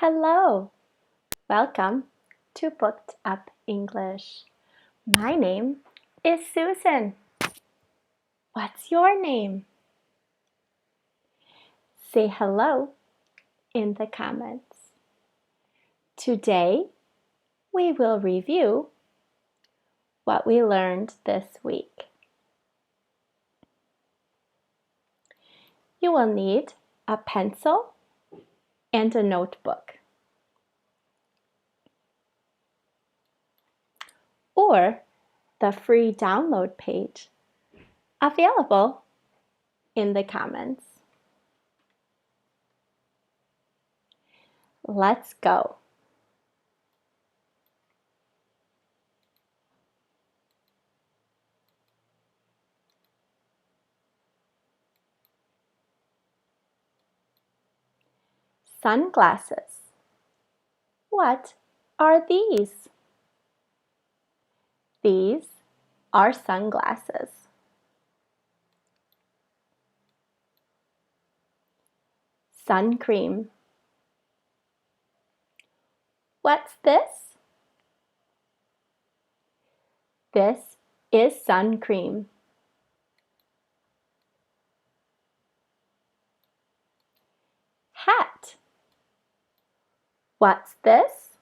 Hello, welcome to Booked Up English. My name is Susan. What's your name? Say hello in the comments. Today, we will review what we learned this week. You will need a pencil and a notebook, or the free download page available in the comments. Let's go. Sunglasses. What are these? These are sunglasses. Sun cream. What's this? This is sun cream. Hat. What's this?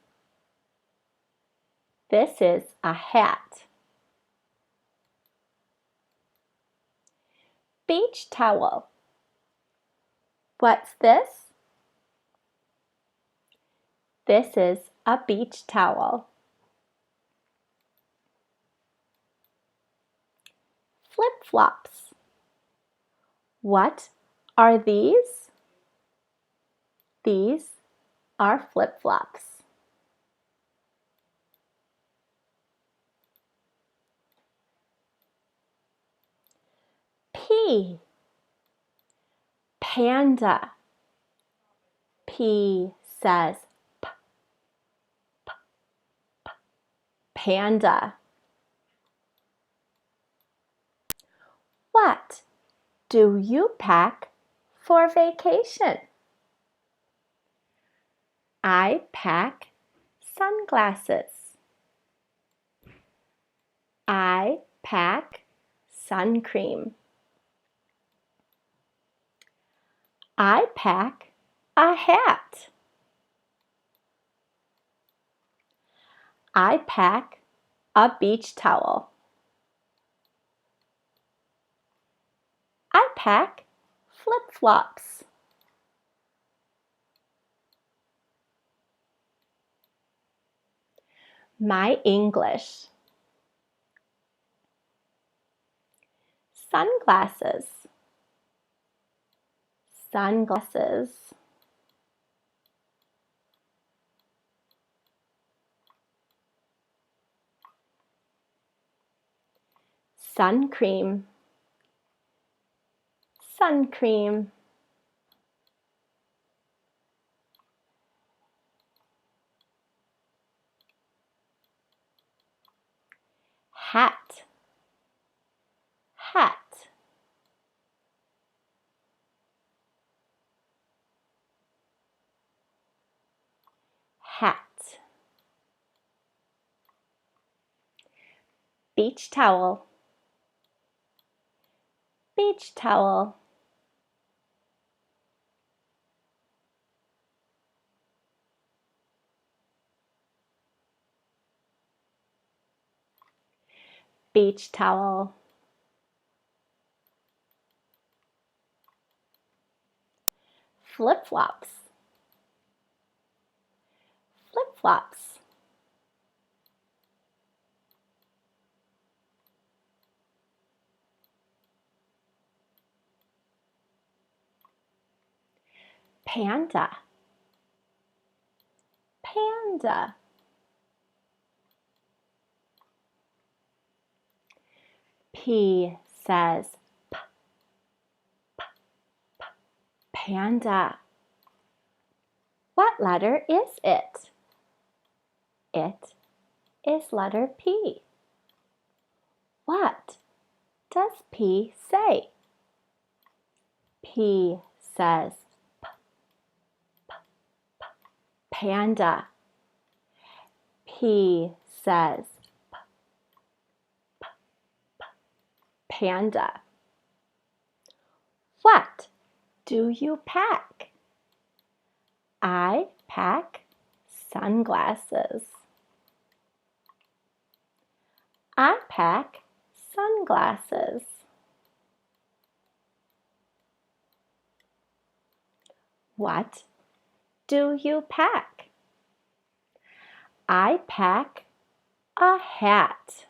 This is a hat. Beach towel. What's this? This is a beach towel. Flip-flops. What are these? These are flip-flops. P. Panda. P says p, p, p. Panda. What do you pack for vacation? I pack sunglasses. I pack sun cream. I pack a hat. I pack a beach towel. I pack flip-flops. My English. Sunglasses. Sunglasses. Sun cream. Sun cream. Hat. Hat. Hat. Beach towel. Beach towel. Beach towel. Flip-flops. Flip-flops. Panda. Panda. P says p, p, p. Panda. What letter is it? It is letter P. What does P say? P says p, p, p. panda. P says panda. What do you pack? I pack sunglasses. I pack sunglasses. What do you pack? I pack a hat.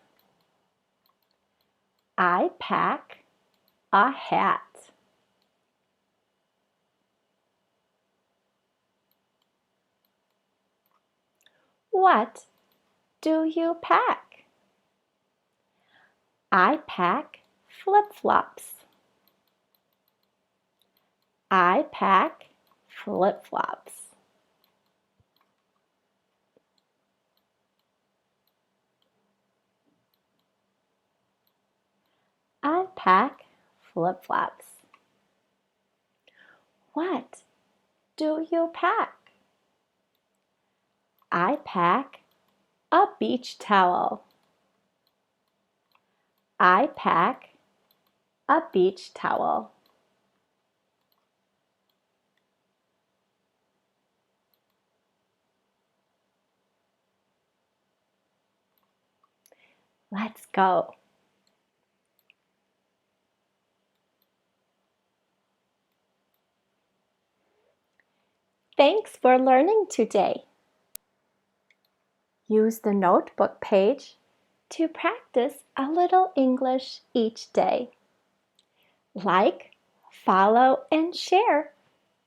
I pack a hat. What do you pack? I pack flip-flops. I pack flip-flops. I pack flip-flops. What do you pack? I pack a beach towel. I pack a beach towel. Let's go. Thanks for learning today. Use the notebook page to practice a little English each day. Like, follow, and share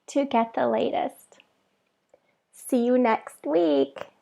to get the latest. See you next week.